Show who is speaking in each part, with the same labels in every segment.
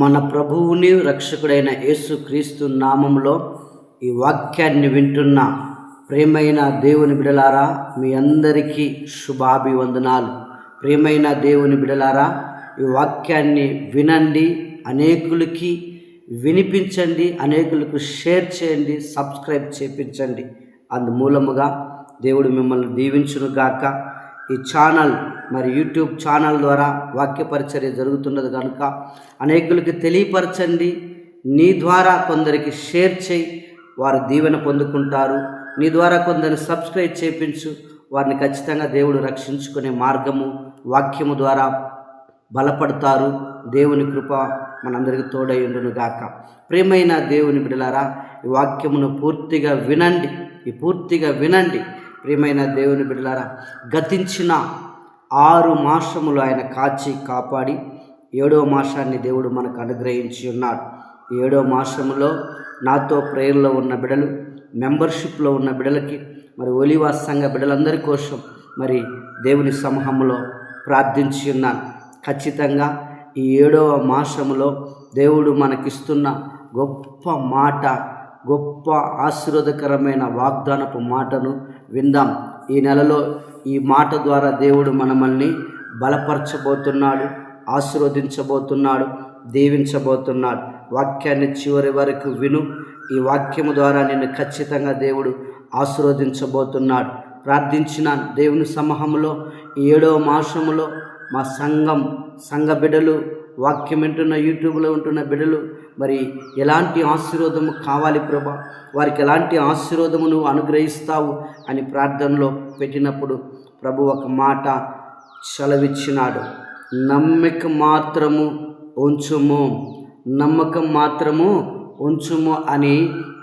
Speaker 1: మన ప్రభువుని రక్షకుడైన యేసుక్రీస్తు నామములో ఈ వాక్యాన్ని వింటున్న ప్రియమైన దేవుని బిడలారా, మీ అందరికీ శుభాభివందనాలు. ప్రియమైన దేవుని బిడలారా, ఈ వాక్యాన్ని వినండి, అనేకులకి వినిపించండి, అనేకులకు షేర్ చేయండి, సబ్స్క్రైబ్ చేయించండి. అందుమూలముగా దేవుడు మిమ్మల్ని దీవించునుగాక. ఈ ఛానల్ మరి యూట్యూబ్ ఛానల్ ద్వారా వాక్య పరిచర్య జరుగుతున్నది కనుక అనేకులకి తెలియపరచండి. నీ ద్వారా కొందరికి షేర్ చేయి, వారు దీవెన పొందుకుంటారు. నీ ద్వారా కొందరిని సబ్స్క్రైబ్ చేయించు, వారిని ఖచ్చితంగా దేవుడు రక్షించుకునే మార్గము వాక్యము ద్వారా బలపడతారు. దేవుని కృప మనందరికీ తోడై ఉండును గాక. ప్రియమైన దేవుని బిడ్డలారా, ఈ వాక్యమును పూర్తిగా వినండి. ప్రియమైన దేవుని బిడ్డలారా, గతించిన 6 మాసములు ఆయన కాచి కాపాడి 7వ మాసాన్ని దేవుడు మనకు అనుగ్రహించి ఉన్నాడు. 7వ మాసములో నాతో ప్రేయర్లో ఉన్న బిడ్డలు, మెంబర్షిప్లో ఉన్న బిడ్డలకి, మరి ఒలివ సంఘ బిడ్డలందరి కోసం మరి దేవుని సమూహంలో ప్రార్థించి ఉన్నాను. ఖచ్చితంగా ఈ 7వ మాసములో దేవుడు మనకిస్తున్న గొప్ప మాట, గొప్ప ఆశీర్వాదకరమైన వాగ్దానపు మాటను విందాం. ఈ నెలలో ఈ మాట ద్వారా దేవుడు మనల్ని బలపరచబోతున్నాడు, ఆశీర్వదించబోతున్నాడు, దీవించబోతున్నాడు. వాక్యాన్ని చివరి వరకు విను. ఈ వాక్యము ద్వారా నిన్ను ఖచ్చితంగా దేవుడు ఆశీర్వదించబోతున్నాడు. ప్రార్థించిన దేవుని సమూహంలో ఈ 7వ మాసములో మా సంఘ బిడ్డలు, వాక్యం వింటున్న యూట్యూబ్లో ఉంటున్న బిడ్డలు, మరి ఎలాంటి ఆశీర్వాదము కావాలి ప్రభా, వారికి ఎలాంటి ఆశీర్వాదము నువ్వు అనుగ్రహిస్తావు అని ప్రార్థనలో పెట్టినప్పుడు ప్రభు ఒక మాట సెలవిచ్చినాడు. నమ్మకం మాత్రము ఉంచుము అని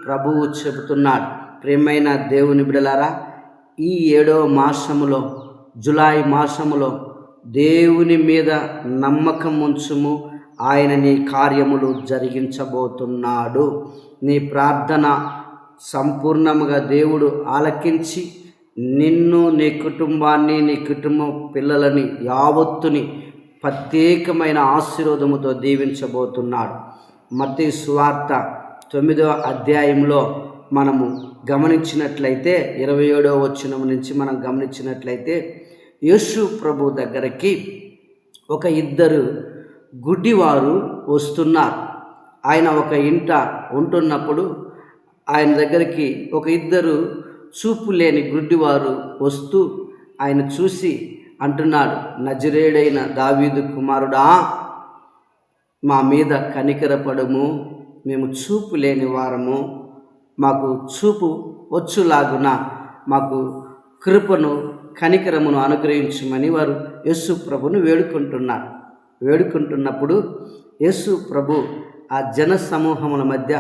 Speaker 1: ప్రభువు చెబుతున్నాడు. ప్రియమైన దేవుని బిడ్డలారా, ఈ 7వ మాసములో, జులై మాసములో దేవుని మీద నమ్మకం ఉంచుము. ఆయన నీ కార్యములు జరిగించబోతున్నాడు. నీ ప్రార్థన సంపూర్ణముగా దేవుడు ఆలకించి నిన్ను, నీ కుటుంబాన్ని, నీ కుటుంబ పిల్లలని, యావత్తుని ప్రత్యేకమైన ఆశీర్వాదముతో దీవించబోతున్నాడు. మత్తయి సువార్త 9వ అధ్యాయంలో మనము గమనించినట్లయితే 27వ వచనం నుంచి మనం గమనించినట్లయితే, యేసు ప్రభు దగ్గరికి ఒక 2 గుడ్డివారు వస్తున్నారు. ఆయన ఒక ఇంట ఉంటున్నప్పుడు ఆయన దగ్గరికి ఒక 2 చూపు లేని గుడ్డివారు వస్తూ ఆయన చూసి అంటున్నాడు, నజరేయుడైన దావీదు కుమారుడా, మా మీద కనికరపడము, మేము చూపు లేని వారము, మాకు చూపు వచ్చులాగున మాకు కృపను, కనికరమును అనుగ్రహించమని వారు యేసు ప్రభును వేడుకుంటున్నప్పుడు యేసు ప్రభు ఆ జన సమూహముల మధ్య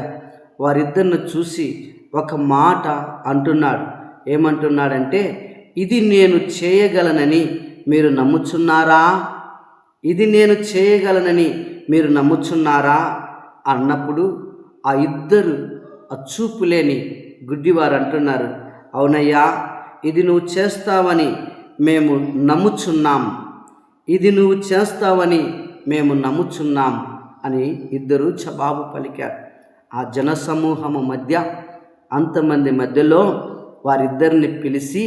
Speaker 1: వారిద్దరిని చూసి ఒక మాట అంటున్నాడు. ఏమంటున్నాడంటే, ఇది నేను చేయగలనని మీరు నమ్ముచున్నారా? అన్నప్పుడు ఆ 2 చూపు లేని గుడ్డివారు అంటున్నారు, అవునయ్యా, ఇది నువ్వు చేస్తావని మేము నమ్ముచున్నాం అని 2 జవాబు పలికారు. ఆ జనసమూహము మధ్య, అంతమంది మధ్యలో వారిద్దరిని పిలిచి,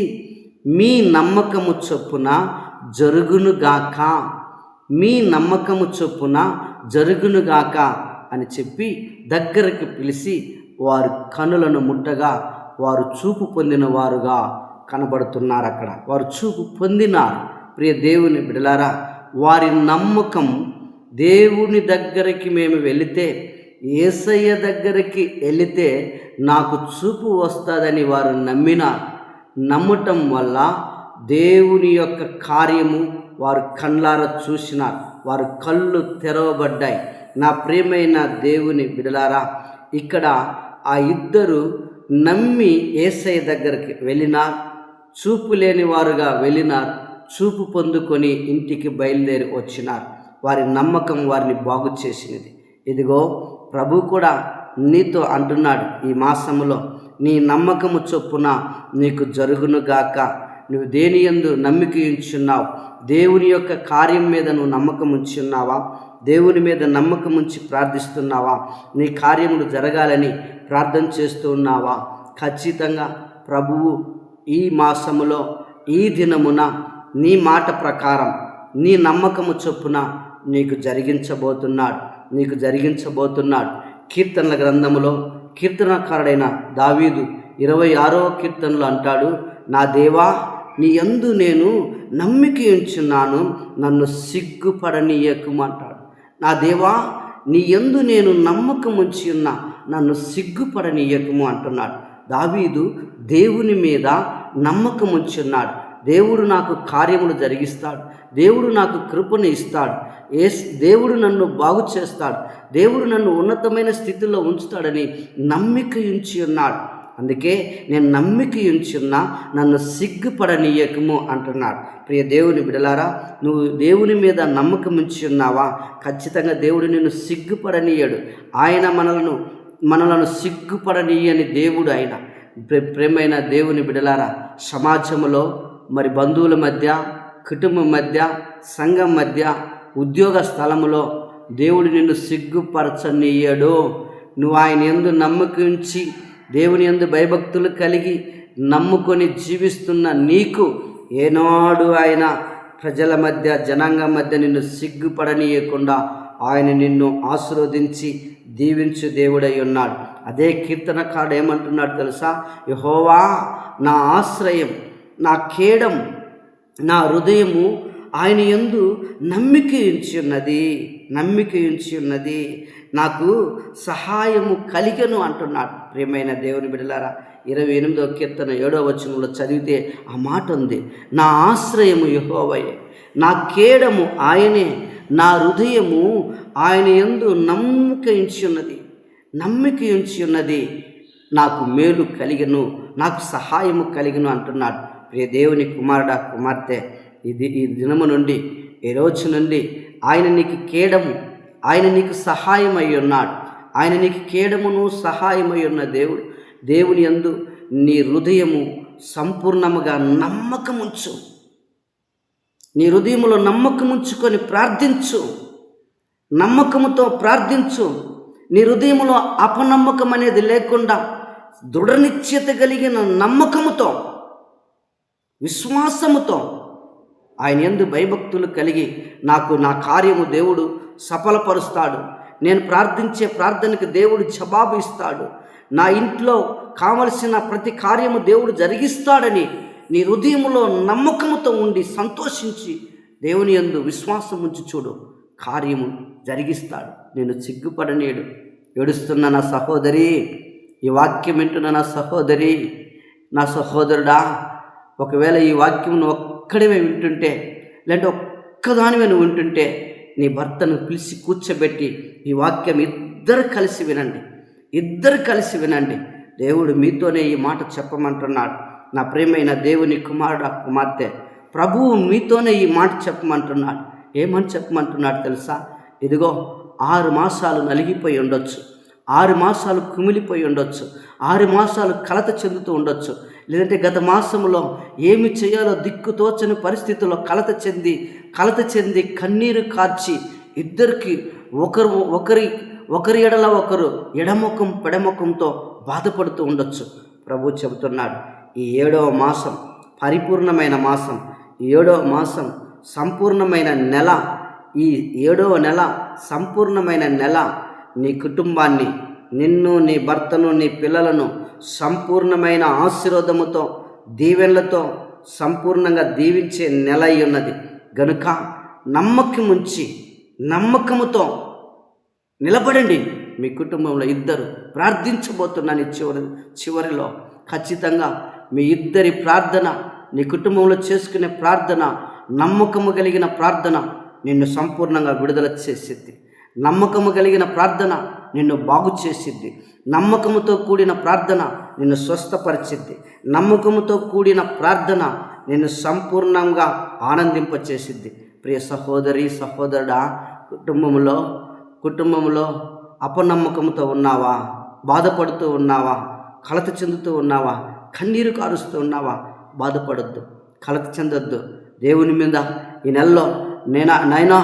Speaker 1: మీ నమ్మకము చొప్పున జరుగునుగాక అని చెప్పి దగ్గరికి పిలిచి వారి కనులను ముట్టగా వారు చూపు పొందిన వారుగా కనబడుతున్నారు. అక్కడ వారు చూపు పొందినారు. ప్రియ దేవుని బిడ్డలారా, వారి నమ్మకం దేవుని దగ్గరికి మేము వెళితే, యేసయ్య దగ్గరికి వెళితే నాకు చూపు వస్తుందని వారు నమ్మటం వల్ల దేవుని యొక్క కార్యము వారు కళ్ళారా చూసినారు. వారు కళ్ళు తెరవబడ్డాయి. నా ప్రియమైన దేవుని బిడ్డలారా, ఇక్కడ ఆ 2 నమ్మి యేసయ్య దగ్గరికి వెళ్ళినారు. చూపు లేని వారుగా వెళ్ళినారు. చూపు పొందుకొని ఇంటికి బయలుదేరి వచ్చినారు. వారి నమ్మకం వారిని బాగు చేసినది. ఇదిగో ప్రభు కూడా నీతో అంటున్నాడు, ఈ మాసములో నీ నమ్మకము చొప్పున నీకు జరుగునుగాక. నువ్వు దేని యందు నమ్మిక ఉంచున్నావు? దేవుని యొక్క కార్యం మీద నువ్వు నమ్మకం ఉంచున్నావా? దేవుని మీద నమ్మకం ఉంచి ప్రార్థిస్తున్నావా? నీ కార్యములు జరగాలని ప్రార్థన చేస్తూ ఉన్నావా? ఖచ్చితంగా ప్రభువు ఈ మాసములో ఈ దినమున నీ మాట ప్రకారం నీ నమ్మకము చొప్పున నీకు జరిగించబోతున్నాడు. కీర్తనల గ్రంథములో కీర్తనకారుడైన దావీదు 26వ కీర్తనలో అంటాడు, నా దేవా నీ యందు నేను నమ్మిక ఉంచున్నాను, నన్ను సిగ్గుపడనీయకుము అంటాడు. నా దేవా నీ యందు నేను నమ్మకం ఉంచి ఉన్నా, నన్ను సిగ్గుపడనీయకుము అంటున్నాడు. దావీదు దేవుని మీద నమ్మకం ఉంచున్నాడు. దేవుడు నాకు కార్యములు జరిగిస్తాడు, దేవుడు నాకు కృపను ఇస్తాడు, దేవుడు నన్ను బాగు చేస్తాడు, దేవుడు నన్ను ఉన్నతమైన స్థితిలో ఉంచుతాడని నమ్మిక ఉంచి ఉన్నాడు. అందుకే నేను నమ్మిక ఉంచున్నా, నన్ను సిగ్గుపడనీయకము అంటున్నాడు. ప్రియ దేవుని బిడలారా, నువ్వు దేవుని మీద నమ్మకం ఉంచి ఉన్నావా? ఖచ్చితంగా దేవుడు నిన్ను సిగ్గుపడనీయడు. ఆయన మనలను సిగ్గుపడనీయని దేవుడు ఆయన. ప్రేమైన దేవుని బిడలారా, సమాజంలో మరి బంధువుల మధ్య, కుటుంబం మధ్య, సంఘం మధ్య, ఉద్యోగ స్థలములో దేవుడు నిన్ను సిగ్గుపరచనీయడు. నువ్వు ఆయన యందు నమ్మకం ఉంచి దేవుని యందు భయభక్తులు కలిగి నమ్ముకొని జీవిస్తున్న నీకు ఏనాడు ఆయన ప్రజల మధ్య, జనాంగం మధ్య నిన్ను సిగ్గుపడనీయకుండా ఆయన నిన్ను ఆశీర్వదించి దీవించు దేవుడై ఉన్నాడు. అదే కీర్తనకారుడు ఏమంటున్నాడు తెలుసా? యెహోవా నా ఆశ్రయం, నా కేడం, నా హృదయము ఆయన యందు నమ్మిక ఉంచి ఉన్నది, నాకు సహాయము కలిగను అంటున్నాడు. ప్రియమైన దేవుని బిడ్డలారా, 28వ కీర్తన 7వ వచనంలో చదివితే ఆ మాట ఉంది, నా ఆశ్రయము యెహోవాయే, నా కేడము ఆయనే, నా హృదయము ఆయన యందు నమ్మిక ఉంచి ఉన్నది, నాకు మేలు కలిగను, నాకు సహాయము కలిగను అంటున్నాడు. ప్రియ దేవుని కుమారుడా, కుమార్తె, ఈ దినము నుండి, ఈ రోజు నుండి ఆయన నీకు కేడము, ఆయన నీకు సహాయమై ఉన్నాడు. ఆయన నీకు కేడమును సహాయమై ఉన్న దేవుని యందు నీ హృదయము సంపూర్ణముగా నమ్మకముంచు. నీ హృదయములో నమ్మకముంచుకొని ప్రార్థించు, నమ్మకముతో ప్రార్థించు. నీ హృదయములో అపనమ్మకం అనేది లేకుండా దృఢ నిశ్చయత కలిగిన నమ్మకముతో, విశ్వాసముతో ఆయన యందు భయభక్తులు కలిగి నాకు నా కార్యము దేవుడు సఫలపరుస్తాడు, నేను ప్రార్థించే ప్రార్థనకు దేవుడు జవాబు ఇస్తాడు, నా ఇంట్లో కావలసిన ప్రతి కార్యము దేవుడు జరిగిస్తాడని నీ హృదయములో నమ్మకముతో ఉండి సంతోషించి దేవుని యందు విశ్వాసం ఉంచి చూడు, కార్యము జరిగిస్తాడు. నేను సిగ్గుపడనీయడు. ఏడుస్తున్న నా సహోదరి, ఈ వాక్యం వింటున్న నా సహోదరి, నా సహోదరుడా, ఒకవేళ ఈ వాక్యం ఒక్కడివే వింటుంటే, లేదంటే ఒక్కదానివే నువ్వు వింటుంటే, నీ భర్తను పిలిచి కూర్చోబెట్టి ఈ వాక్యం ఇద్దరు కలిసి వినండి. దేవుడు మీతోనే ఈ మాట చెప్పమంటున్నాడు. నా ప్రియమైన దేవుని కుమారుడా, కుమార్తె, ప్రభువు మీతోనే ఈ మాట చెప్పమంటున్నాడు. ఏమని చెప్పమంటున్నాడు తెలుసా? ఇదిగో 6 మాసాలు నలిగిపోయి ఉండొచ్చు, 6 మాసాలు కుమిలిపోయి ఉండొచ్చు, 6 మాసాలు కలత చెందుతూ ఉండొచ్చు, లేదంటే గత మాసంలో ఏమి చేయాలో దిక్కుతోచని పరిస్థితుల్లో కలత చెంది కన్నీరు కార్చి ఇద్దరికి ఒకరి ఎడల ఒకరు ఎడముఖం పెడముఖంతో బాధపడుతూ ఉండొచ్చు. ప్రభు చెబుతున్నాడు, ఈ 7వ మాసం పరిపూర్ణమైన మాసం, ఈ 7వ మాసం సంపూర్ణమైన నెల, ఈ 7వ నెల సంపూర్ణమైన నెల నీ కుటుంబాన్ని, నిన్ను, నీ భర్తను, నీ పిల్లలను సంపూర్ణమైన ఆశీర్వాదముతో, దీవెనలతో సంపూర్ణంగా దీవించే నెల అయి ఉన్నది. గనుక నమ్మకముతో నిలబడండి. మీ కుటుంబంలో ఇద్దరు ప్రార్థించబోతున్నాను. చివరిలో ఖచ్చితంగా మీ ఇద్దరి ప్రార్థన, నీ కుటుంబంలో చేసుకునే ప్రార్థన, నమ్మకము కలిగిన ప్రార్థన నిన్ను సంపూర్ణంగా విడుదల చేసిద్ది. నమ్మకము కలిగిన ప్రార్థన నిన్ను బాగు చేసిద్ది. నమ్మకముతో కూడిన ప్రార్థన నిన్ను స్వస్థపరిచిద్ది. నమ్మకముతో కూడిన ప్రార్థన నిన్ను సంపూర్ణంగా ఆనందింపచేసిద్ది. ప్రియ సహోదరి, సహోదరుడా, కుటుంబంలో అపనమ్మకంతో ఉన్నావా? బాధపడుతూ ఉన్నావా? కలత చెందుతూ ఉన్నావా? కన్నీరు కారుస్తూ ఉన్నావా? బాధపడొద్దు, కలత చెందొద్దు. దేవుని మీద ఈ నెలలో నాయనా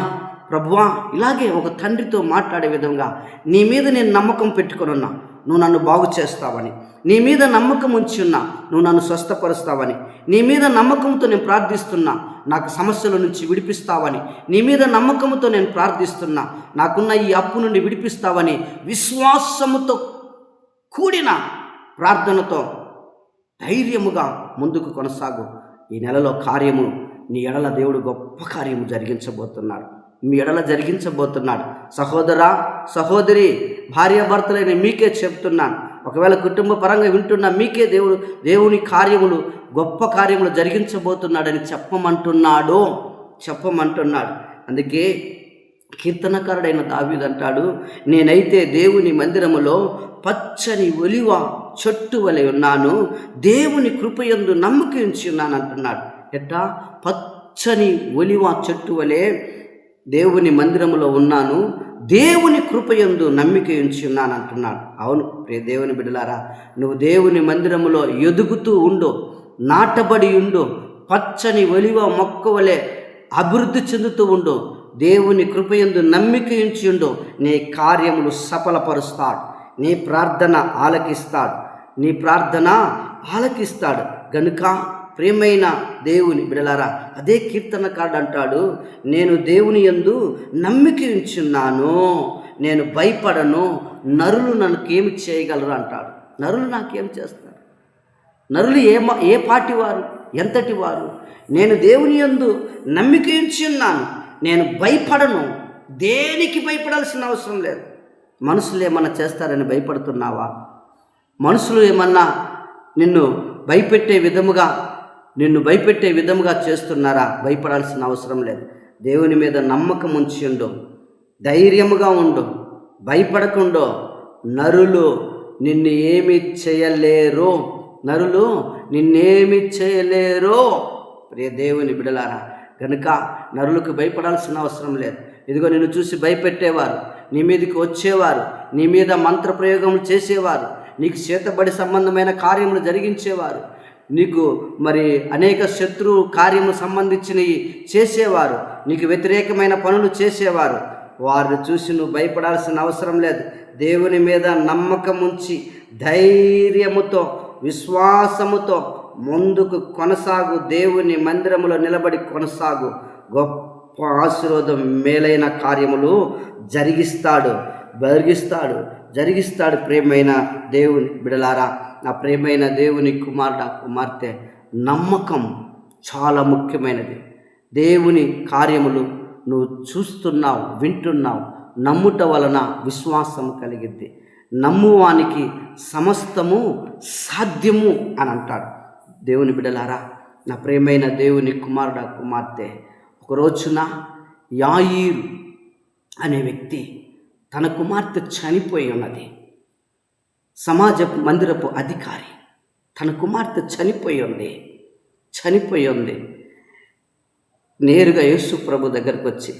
Speaker 1: ప్రభువా, ఇలాగే ఒక తండ్రితో మాట్లాడే విధంగా నీ మీద నేను నమ్మకం పెట్టుకొని ఉన్నా, నువ్వు నన్ను బాగు చేస్తావని, నీ మీద నమ్మకం ఉంచి ఉన్నా, నువ్వు నన్ను స్వస్థపరుస్తావని, నీ మీద నమ్మకంతో నేను ప్రార్థిస్తున్నా, నాకు సమస్యల నుంచి విడిపిస్తావని, నీ మీద నమ్మకంతో నేను ప్రార్థిస్తున్నా, నాకున్న ఈ అప్పు నుండి విడిపిస్తావని విశ్వాసముతో కూడిన ప్రార్థనతో ధైర్యముగా ముందుకు కొనసాగు. ఈ నెలలో కార్యము నీ ఎడల దేవుడు గొప్ప కార్యము జరిగించబోతున్నాడు, మీ ఎడల జరిగించబోతున్నాడు. సహోదరా, సహోదరి, భార్యాభర్తలైన మీకే చెప్తున్నాను, ఒకవేళ కుటుంబ పరంగా వింటున్నా మీకే దేవుని కార్యములు, గొప్ప కార్యములు జరిగించబోతున్నాడని చెప్పమంటున్నాడు. అందుకే కీర్తనకారుడైన దావీదు అంటాడు, నేనైతే దేవుని మందిరములో పచ్చని ఒలివ చెట్టు వలె ఉన్నాను, దేవుని కృపయందు నమ్మక ఉంచి ఉన్నాను అంటున్నాడు. ఎట్టా? పచ్చని ఒలివ చెట్టు వలె దేవుని మందిరములో ఉన్నాను, దేవుని కృపయందు నమ్మిక ఉంచి ఉన్నాను అంటున్నాడు. అవును ప్రియ దేవుని బిడ్డలారా, నువ్వు దేవుని మందిరములో ఎదుగుతూ ఉండు, నాటబడి ఉండు, పచ్చని ఒలివ మొక్క వలె అభివృద్ధి చెందుతూ ఉండు, దేవుని కృపయందు నమ్మిక ఉంచి ఉండు, నీ కార్యములు సఫలపరుస్తాడు, నీ ప్రార్థన ఆలకిస్తాడు. గనుక ప్రియమైన దేవుని బిడలారా, అదే కీర్తనకారుడు అంటాడు, నేను దేవుని యందు నమ్మిక ఉంచున్నాను, నేను భయపడను, నరులు నన్నుకేమి చేయగలరు అంటాడు. నరులు నాకేం చేస్తారు? నరులు ఏ పాటి వారు, ఎంతటి వారు? నేను దేవుని యందు నమ్మిక ఉంచున్నాను, నేను భయపడను. దేనికి భయపడాల్సిన అవసరం లేదు. మనుషులు ఏమన్నా చేస్తారని భయపడుతున్నావా? మనుషులు ఏమన్నా నిన్ను భయపెట్టే విధముగా చేస్తున్నారా? భయపడాల్సిన అవసరం లేదు. దేవుని మీద నమ్మకం ఉంచి ఉండు, ధైర్యముగా ఉండు, భయపడకుండో. నరులు నిన్ను ఏమి చేయలేరు, ప్రియ దేవుని బిడలారా. కనుక నరులకు భయపడాల్సిన అవసరం లేదు. ఇదిగో నిన్ను చూసి భయపెట్టేవారు, నీ మీదకి వచ్చేవారు, నీ మీద మంత్ర ప్రయోగములు చేసేవారు, నీకు చేతబడి సంబంధమైన కార్యములు జరిగించేవారు, నీకు అనేక శత్రు కార్యములు సంబంధించినవి చేసేవారు, నీకు వ్యతిరేకమైన పనులు చేసేవారు. వారిని చూసి నువ్వు భయపడాల్సిన అవసరం లేదు. దేవుని మీద నమ్మకం ఉంచి ధైర్యముతో, విశ్వాసముతో ముందుకు కొనసాగు. దేవుని మందిరములో నిలబడి కొనసాగు. గొప్ప ఆశీర్వాదం, మేలైన కార్యములు జరిగిస్తాడు. ప్రియమైన దేవుని బిడలారా, నా ప్రియమైన దేవుని కుమార్తె, నమ్మకం చాలా ముఖ్యమైనది. దేవుని కార్యములు నువ్వు చూస్తున్నావు, వింటున్నావు, నమ్ముట వలన విశ్వాసం కలిగిద్ది. నమ్మువానికి సమస్తము సాధ్యము అని అంటాడు. దేవుని బిడలారా, నా ప్రియమైన దేవుని కుమార్తె, ఒక రోజున యాయీరు అనే వ్యక్తి, తన కుమార్తె చనిపోయి ఉన్నది. సమాజ మందిరపు అధికారి, తన కుమార్తె చనిపోయి ఉంది. నేరుగా యేసు ప్రభు దగ్గరకు వచ్చి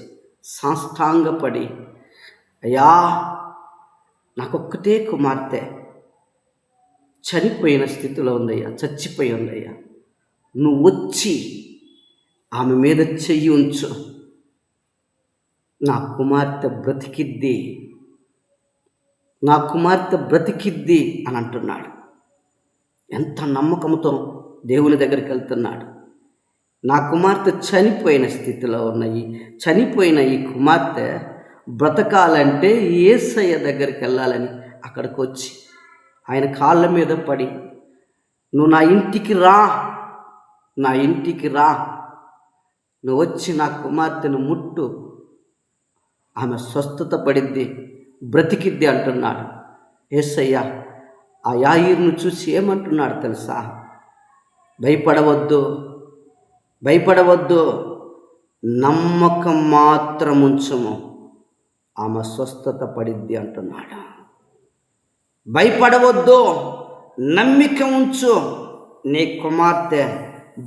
Speaker 1: సాష్టాంగపడి, అయ్యా, నాకొక్కటే కుమార్తె చనిపోయిన స్థితిలో ఉందయ్యా, చచ్చిపోయి ఉందయ్యా, నువ్వు వచ్చి ఆమె మీద చెయ్యి ఉంచు, నా కుమార్తె బ్రతికిద్ది అని అంటున్నాడు. ఎంత నమ్మకంతో దేవుని దగ్గరికి వెళ్తున్నాడు. నా కుమార్తె చనిపోయిన స్థితిలో చనిపోయిన ఈ కుమార్తె బ్రతకాలంటే యేసయ్య దగ్గరికి వెళ్ళాలని అక్కడికి వచ్చి ఆయన కాళ్ళ మీద పడి, నువ్వు నా ఇంటికి రా, నువ్వు వచ్చి నా కుమార్తెను ముట్టు, ఆమె స్వస్థత పడిద్ది, బ్రతికిద్ది అంటున్నాడు. యేసయ్య ఆ యాయీరును చూసి ఏమంటున్నాడు తెలుసా? భయపడవద్దు, నమ్మకం మాత్రం ఉంచుము, ఆమె స్వస్థత పడిద్ది అంటున్నాడు. భయపడవద్దు, నమ్మిక ఉంచు, నీ కుమార్తె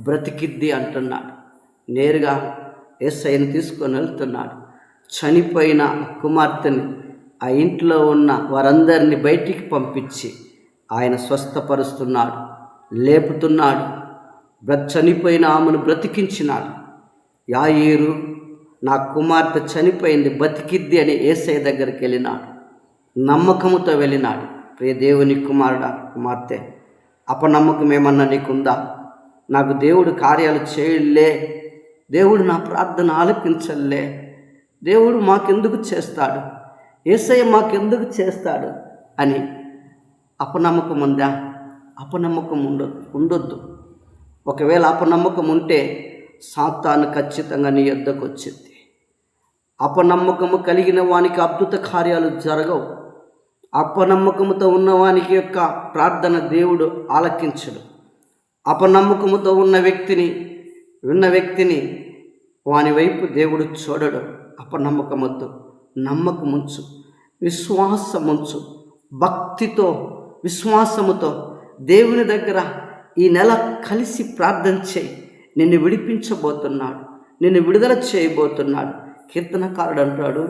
Speaker 1: బ్రతికిద్ది అంటున్నాడు. నేరుగా యేసయ్యను తీసుకొని వెళ్తున్నాడు. చనిపోయిన కుమార్తెని, ఆ ఇంట్లో ఉన్న వారందరినీ బయటికి పంపించి ఆయన స్వస్థపరుస్తున్నాడు, లేపుతున్నాడు. చనిపోయిన ఆమెను బ్రతికించినాడు. యాయీరు నా కుమార్తె చనిపోయింది, బతికిద్ది అని యేసయ్య దగ్గరికి వెళ్ళినాడు, నమ్మకముతో వెళ్ళినాడు. ప్రియ దేవుని కుమారుడా, కుమార్తె, అపనమ్మకం ఏమన్నా నీకుందా? నాకు దేవుడు కార్యాలు చేయలే, దేవుడు నా ప్రార్థన ఆలకించలే, దేవుడు మాకెందుకు చేస్తాడు, యేసయ్య మాకెందుకు చేస్తాడు అని అపనమ్మకం ఉందా? అపనమ్మకం ఉండొద్దు. ఒకవేళ అపనమ్మకం ఉంటే సాతాను ఖచ్చితంగా నీ యొద్దకు వచ్చింది. అపనమ్మకము కలిగిన వానికి అద్భుత కార్యాలు జరగవు. అపనమ్మకముతో ఉన్నవానికి యొక్క ప్రార్థన దేవుడు ఆలకించడు. అపనమ్మకముతో ఉన్న వ్యక్తిని వాని వైపు దేవుడు చూడడు. అపనమ్మకమొద్దు, నమ్మకముంచు, విశ్వాసముంచు, భక్తితో విశ్వాసముతో దేవుని దగ్గర ఈ నెల కలిసి ప్రార్థన చేయి. నిన్ను విడిపించబోతున్నాడు, నిన్ను విడుదల చేయబోతున్నాడు. కీర్తనకారుడు అంటాడు,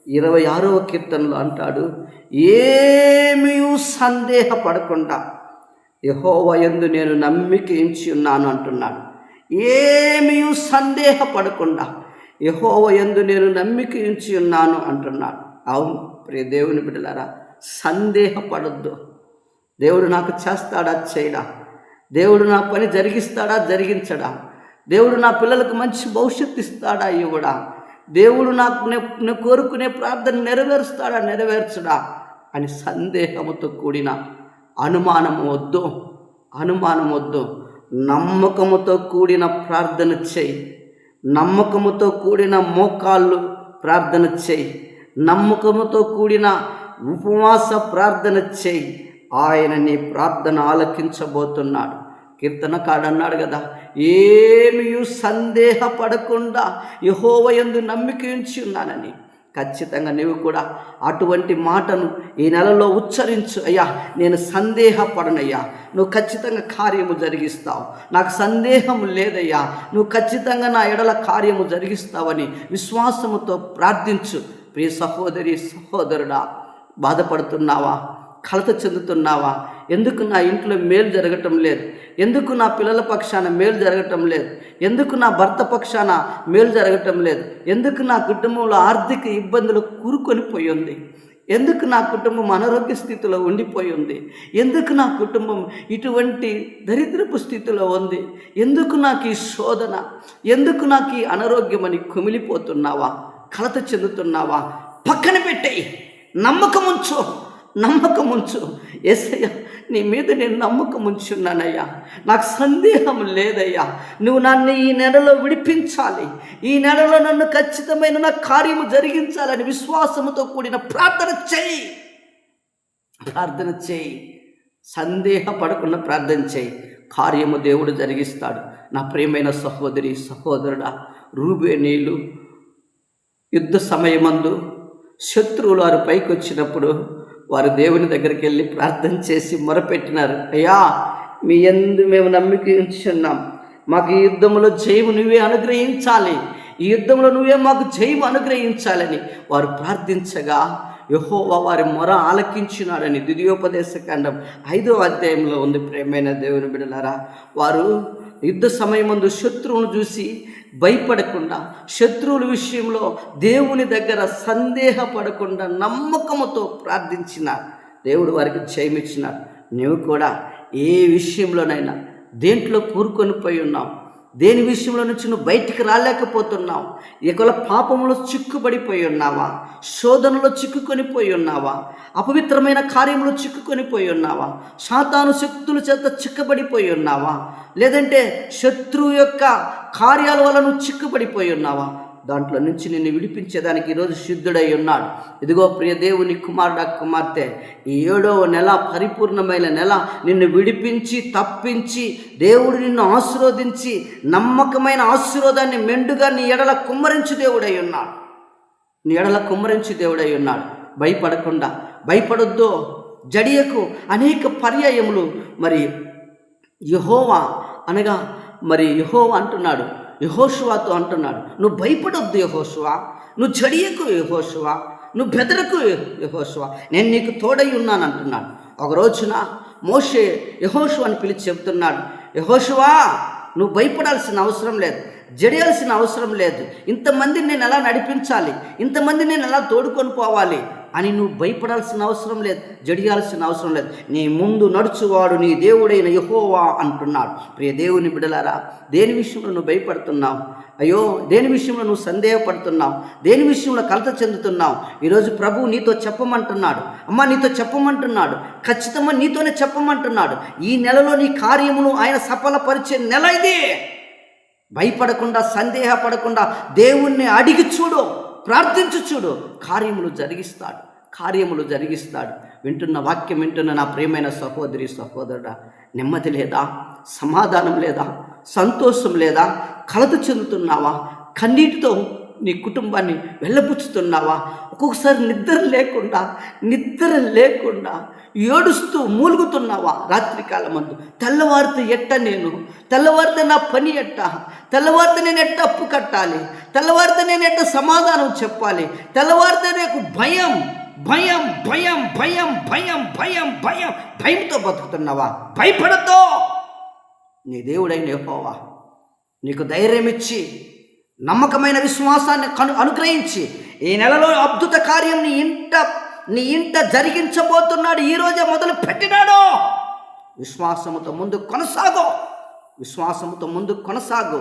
Speaker 1: 26వ కీర్తనలో అంటాడు, ఏమీ సందేహపడకుండా యెహోవా యందు నేను నమ్మిక ఉంచి ఉన్నాను అంటున్నాడు. ఏమీ సందేహపడకుండా యెహోవా యందు నేను నమ్మిక ఉంచి ఉన్నాను అంటున్నాడు. అవును ప్రియ దేవుని బిడ్డలారా, సందేహపడొద్దు. దేవుడు నాకు చేస్తాడా, చేయడా? దేవుడు నా పని జరిగిస్తాడా, జరిగించడా? దేవుడు నా పిల్లలకు మంచి భవిష్యత్తు ఇస్తాడా, ఇవ్వడా? దేవుడు నాకు నేను కోరుకునే ప్రార్థన నెరవేరుస్తాడా, నెరవేర్చడా అని సందేహముతో కూడిన అనుమానము వద్దు. నమ్మకముతో కూడిన ప్రార్థన చేయి. నమ్మకముతో కూడిన మోకాళ్ళు ప్రార్థన చేయి. నమ్మకముతో కూడిన ఉపవాస ప్రార్థన చేయి. ఆయన నీ ప్రార్థన ఆలకించబోతున్నాడు. కీర్తనకాడు అన్నాడు కదా, ఏమీ సందేహపడకుండా యెహోవా యందు నమ్మిక ఉంచి ఉన్నానని. ఖచ్చితంగా నీవు కూడా అటువంటి మాటను ఈ నెలలో ఉచ్చరించు. అయ్యా, నేను సందేహపడనయ్యా, నువ్వు ఖచ్చితంగా కార్యము జరిగిస్తావు. నాకు సందేహం లేదయ్యా, నువ్వు ఖచ్చితంగా నా ఎడల కార్యము జరిగిస్తావని విశ్వాసముతో ప్రార్థించు. ప్రియ సహోదరి, సహోదరుడా, బాధపడుతున్నావా? కలత చెందుతున్నావా? ఎందుకు నా ఇంట్లో మేలు జరగటం లేదు? ఎందుకు నా పిల్లల పక్షాన మేలు జరగటం లేదు? ఎందుకు నా భర్త పక్షాన మేలు జరగటం లేదు? ఎందుకు నా కుటుంబంలో ఆర్థిక ఇబ్బందులు కూరుకొని పోయి ఉంది? ఎందుకు నా కుటుంబం అనారోగ్య స్థితిలో ఉండిపోయి ఉంది? ఎందుకు నా కుటుంబం ఇటువంటి దరిద్రపు స్థితిలో ఉంది? ఎందుకు నాకు ఈ శోధన? ఎందుకు నాకు ఈ అనారోగ్యం అని కుమిలిపోతున్నావా? కలత చెందుతున్నావా? పక్కన పెట్టేయి, నమ్మకం ఉంచు. యేసయ్య, నీ మీద నేను నమ్మకం ఉంచున్నానయ్యా, నాకు సందేహం లేదయ్యా, నువ్వు నన్ను ఈ నెలలో విడిపించాలి, ఈ నెలలో నన్ను ఖచ్చితమైన నా కార్యము జరిగించాలని విశ్వాసముతో కూడిన ప్రార్థన చేయి. సందేహపడకుండా ప్రార్థన చేయి. కార్యము దేవుడు జరిగిస్తాడు. నా ప్రియమైన సహోదరి, సహోదరుడా, రూబేనీయులు యుద్ధ సమయమందు శత్రువులు వారు పైకి వచ్చినప్పుడు వారు దేవుని దగ్గరికి వెళ్ళి ప్రార్థన చేసి మొరపెట్టినారు. అయ్యా, మీ యందు మేము నమ్మిక ఉంచున్నాం, మాకు ఈ యుద్ధంలో జయము నువ్వే అనుగ్రహించాలి, ఈ యుద్ధంలో నువ్వే మాకు జయము అనుగ్రహించాలని వారు ప్రార్థించగా యెహోవా వారి మొర ఆలకించినాడని ద్వితీయోపదేశకాండం 5వ అధ్యాయంలో ఉంది. ప్రియమైన దేవుని బిడ్డలారా, వారు యుద్ధ సమయమందు శత్రువును చూసి భయపడకుండా, శత్రువుల విషయంలో దేవుని దగ్గర సందేహపడకుండా నమ్మకముతో ప్రార్థించిన దేవుడు వారికి జయమిచ్చినాడు. నువ్వు కూడా ఏ విషయంలోనైనా దేంట్లో కూరుకొని పోయి ఉన్నావు, దేని విషయంలో నుంచి నువ్వు బయటికి రాలేకపోతున్నావు, ఎక్కడ పాపంలో చిక్కుబడిపోయి ఉన్నావా, శోధనలో చిక్కుకొని పోయి ఉన్నావా, అపవిత్రమైన కార్యంలో చిక్కుకొని పోయి ఉన్నావా, సాతాను శక్తుల చేత చిక్కబడిపోయి ఉన్నావా, లేదంటే శత్రువు యొక్క కార్యాల వల్ల నువ్వు చిక్కుబడిపోయి ఉన్నావా, దాంట్లో నుంచి నిన్ను విడిపించేదానికి ఈరోజు సిద్ధుడై ఉన్నాడు. ఇదిగో ప్రియ దేవుని కుమారుడా, కుమార్తె, ఈ 7వ నెల పరిపూర్ణమైన నెల నిన్ను విడిపించి తప్పించి దేవుడు నిన్ను ఆశీర్వదించి నమ్మకమైన ఆశీర్వాదాన్ని మెండుగా నీ ఎడల కుమ్మరించు దేవుడై ఉన్నాడు. భయపడొద్దు, జడియకు. అనేక పర్యాయములు మరి యెహోవా అంటున్నాడు, యెహోషువతో అంటున్నాడు, నువ్వు భయపడొద్దు యెహోషువ, నువ్వు జడియకు యెహోషువ, నువ్వు బెదరకు యెహోషువ, నేను నీకు తోడై ఉన్నాను అంటున్నాడు. ఒక రోజున మోషే యెహోషువని పిలిచి చెబుతున్నాడు, యెహోషువ, నువ్వు భయపడాల్సిన అవసరం లేదు, జడియాల్సిన అవసరం లేదు. ఇంతమందిని నేను ఎలా నడిపించాలి, ఇంతమందిని నేను ఎలా తోడుకొని పోవాలి అని నువ్వు భయపడాల్సిన అవసరం లేదు, జడియాల్సిన అవసరం లేదు. నీ ముందు నడుచువాడు నీ దేవుడైన యెహోవా అంటున్నాడు. ప్రియ దేవుని బిడ్డలారా, దేని విషయంలో నువ్వు భయపడుతున్నావు? అయ్యో, దేని విషయంలో నువ్వు సందేహపడుతున్నావు? దేని విషయంలో కలత చెందుతున్నావు? ఈరోజు ప్రభువు నీతో చెప్పమంటున్నాడు. అమ్మ, నీతో చెప్పమంటున్నాడు. ఖచ్చితంగా నీతోనే చెప్పమంటున్నాడు. ఈ నెలలో నీ కార్యమును ఆయన సఫలపరిచే నెల ఇది. భయపడకుండా, సందేహపడకుండా దేవుణ్ణి అడిగి చూడు, ప్రార్థించు చూడు, కార్యములు జరిగిస్తాడు. వింటున్న వాక్యం వింటున్న నా ప్రియమైన సహోదరి, సహోదరుడా, నెమ్మది లేదా? సమాధానం లేదా? సంతోషం లేదా? కలత చెందుతున్నావా? కన్నీటితో నీ కుటుంబాన్ని వెళ్ళబుచ్చుతున్నావా? ఒక్కొక్కసారి నిద్ర లేకుండా ఏడుస్తూ మూలుగుతున్నావా? రాత్రికాలమందు తెల్లవారితే నా పని తెల్లవారితే నేను ఎట్ట అప్పు కట్టాలి, తెల్లవారితే నేను ఎట్ట సమాధానం చెప్పాలి, తెల్లవారితే నాకు భయంతో బతుకుతున్నావా? భయపడతో. నీ దేవుడైన యెహోవా నీకు ధైర్యం ఇచ్చి, నమ్మకమైన విశ్వాసాన్ని అనుగ్రహించి, ఈ నెలలో అద్భుత కార్యం నీ ఇంట జరిగించబోతున్నాడు. ఈరోజే మొదలు పెట్టినాడు. విశ్వాసముతో ముందు కొనసాగు.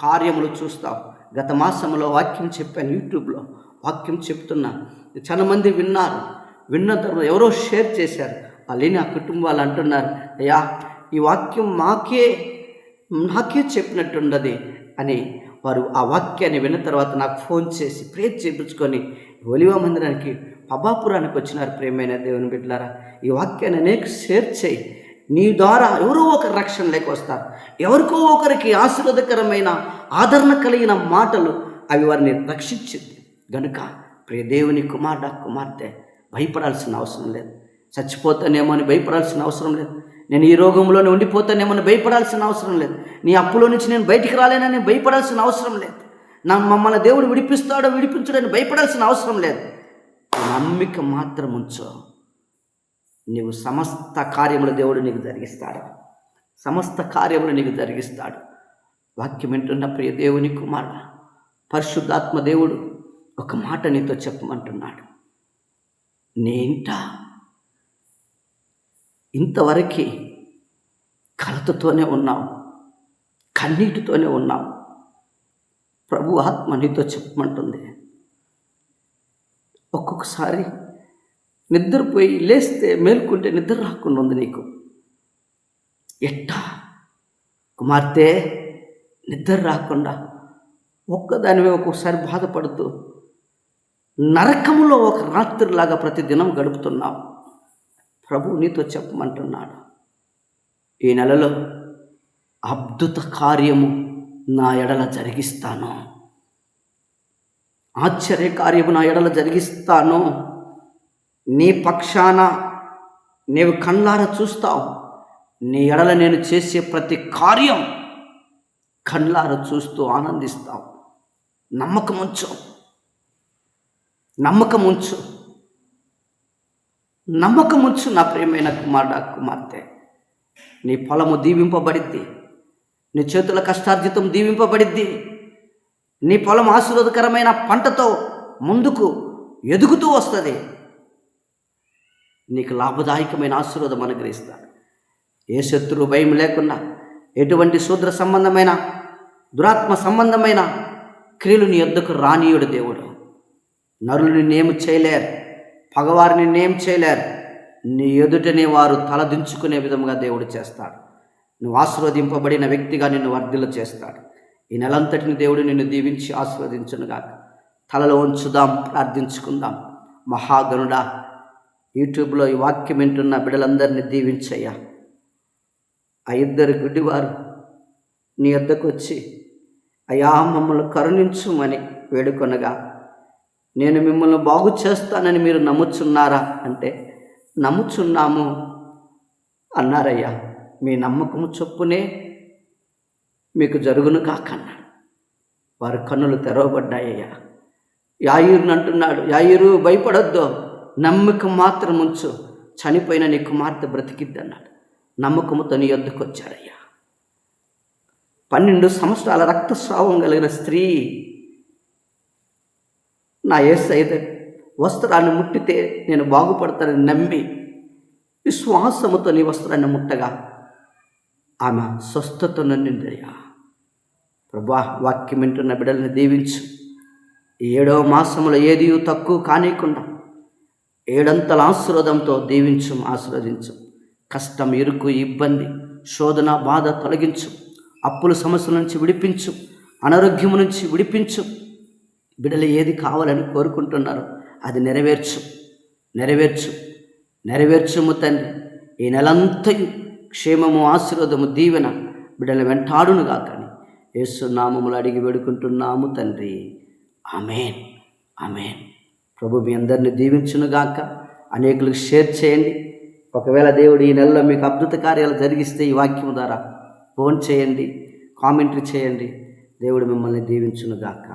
Speaker 1: కార్యములు చూస్తావు. గత మాసంలో వాక్యం చెప్పాను, యూట్యూబ్లో వాక్యం చెప్తున్నా. చాలా మంది విన్న తర్వాత ఎవరో షేర్ చేశారు. వాళ్ళని ఆ కుటుంబాలు అంటున్నారు, అయ్యా, ఈ వాక్యం నాకే చెప్పినట్టుండది అని. వారు ఆ వాక్యాన్ని విన్న తర్వాత నాకు ఫోన్ చేసి ప్రేర్ చేయించుకొని ఒలివ మందిరానికి పబాపురానికి వచ్చినారు. ప్రియమైన దేవుని బిడ్డలారా, ఈ వాక్యాన్ని అనేక షేర్ చేయి. నీ ద్వారా ఎవరో ఒకరు రక్షణ లేక వస్తారు. ఎవరికో ఒకరికి ఆశీర్వాదకరమైన, ఆదరణ కలిగిన మాటలు అవి వారిని రక్షించింది. గనుక ప్రియ దేవుని కుమార్తె, భయపడాల్సిన అవసరం లేదు. చచ్చిపోతానేమో అని భయపడాల్సిన అవసరం లేదు. నేను ఈ రోగంలోనే ఉండిపోతానేమో అని భయపడాల్సిన అవసరం లేదు. నీ అప్పులో నుంచి నేను బయటికి రాలేనని భయపడాల్సిన అవసరం లేదు. మమ్మల్ని దేవుడు విడిపించడని భయపడాల్సిన అవసరం లేదు. నమ్మిక మాత్రం ఉంచు. నీవు సమస్త కార్యములు దేవుడు నీకు జరిగిస్తాడు. వాక్యం వింటున్న ప్రియ దేవుని కుమారుడు, పరిశుద్ధాత్మ దేవుడు ఒక మాట నీతో చెప్పమంటున్నాడు. నీ ఇంట ఇంతవరకు కలతతోనే ఉన్నావు, కన్నీటితోనే ఉన్నావు. ప్రభు ఆత్మ నీతో చెప్పమంటుంది. ఒక్కొక్కసారి నిద్రపోయి లేస్తే మేల్కుంటే నిద్ర రాకుండా ఉంది నీకు. ఎట్టా కుమార్తె, నిద్ర రాకుండా ఒక్కదానివే ఒక్కొక్కసారి బాధపడుతూ నరకములో ఒక రాత్రిలాగా ప్రతిదినం గడుపుతున్నావు. ప్రభు నీతో చెప్పమంటున్నాడు, ఈ నెలలో అద్భుత కార్యము నా ఎడల జరిగిస్తాను, ఆశ్చర్య కార్యము నా ఎడల జరిగిస్తాను. నీ పక్షాన నీవు కళ్ళారా చూస్తావు. నీ ఎడల నేను చేసే ప్రతి కార్యం కళ్ళారా చూస్తూ ఆనందిస్తావు. నమ్మకం ఉంచు నా ప్రియమైన కుమార్తె. నీ పొలము దీవింపబడిద్ది, నీ చేతుల కష్టార్జితం దీవింపబడిద్ది. నీ పొలం ఆశీర్వాదకరమైన పంటతో ముందుకు ఎదుగుతూ వస్తుంది. నీకు లాభదాయకమైన ఆశీర్వాదం అనుగ్రహిస్తాడు. ఏ శత్రువు భయం లేకుండా, ఎటువంటి శూద్ర సంబంధమైన, దురాత్మ సంబంధమైన క్రియలు నీ యొద్దకు రానీయుడు దేవుడు. నరులు నిన్నేమి చేయలేరు, పగవారిని నిన్నేం చేయలేరు. నీ ఎదుటనే వారు తలదించుకునే విధంగా దేవుడు చేస్తాడు. నువ్వు ఆశీర్వదింపబడిన వ్యక్తిగా నిన్ను వర్ధిల్ల చేస్తాడు. ఈ నెలంతటిని దేవుడు నిన్ను దీవించి ఆశీర్వదించునుగాక. తలలో ఉంచుదాం, ప్రార్థించుకుందాం. మహాగణుడా, యూట్యూబ్లో ఈ వాక్యం వింటున్న బిడ్డలందరినీ దీవించయ్యా. ఆ ఇద్దరు గుడ్డివారు నీ వద్దకు వచ్చి, అయ్యా మమ్మల్ని కరుణించుమని వేడుకొనగా, నేను మిమ్మల్ని బాగు చేస్తానని మీరు నమ్ముచున్నారా అంటే, నమ్ముచున్నాము అన్నారయ్యా. మీ నమ్మకము చొప్పునే మీకు జరుగును కాకన్నాడు. వారి కన్నులు తెరవబడ్డాయ్యా. యాయిరుని అంటున్నాడు, యాయిరు భయపడొద్దు, నమ్మకం మాత్రం ఉంచు, చనిపోయిన నీ కుమార్తె బ్రతికిద్ది అన్నాడు. నమ్మకముతో నీ యొద్దకు వచ్చారయ్యా. 12 సంవత్సరాల రక్తస్రావం కలిగిన స్త్రీ నా యేసయ్య వస్త్రాన్ని ముట్టితే నేను బాగుపడతానని నమ్మి విశ్వాసముతో నీ వస్త్రాన్ని ముట్టగా ఆమె స్వస్థత నొందిందయ్యా. ప్రభా, వాక్యం వింటున్న బిడ్డల్ని దీవించు. 7వ మాసంలో ఏది తక్కువ కానీయకుండా 7 ఆశీర్వాదంతో దీవించు, ఆశీర్వదించు. కష్టం, ఇరుకు, ఇబ్బంది, శోధన, బాధ తొలగించు. అప్పుల సమస్యల నుంచి విడిపించు. అనారోగ్యం నుంచి విడిపించు. బిడ్డలు ఏది కావాలని కోరుకుంటున్నారో అది నెరవేర్చుము తండ్రి. ఈ నెలంతయు క్షేమము, ఆశీర్వాదము, దీవెన బిడ్డలు వెంటాడునుగా కానీ యేసు నామములు అడిగి వేడుకుంటున్నాము తండ్రి. ఆమేన్, ఆమేన్. ప్రభు మీ అందరిని దీవించునుగాక. అనేకులకు షేర్ చేయండి. ఒకవేళ దేవుడు ఈ నెలలో మీకు అద్భుత కార్యాలు జరిగిస్తే ఈ వాక్యం ద్వారా ఫోన్ చేయండి, కామెంటరీ చేయండి. దేవుడు మిమ్మల్ని దీవించునుగాక.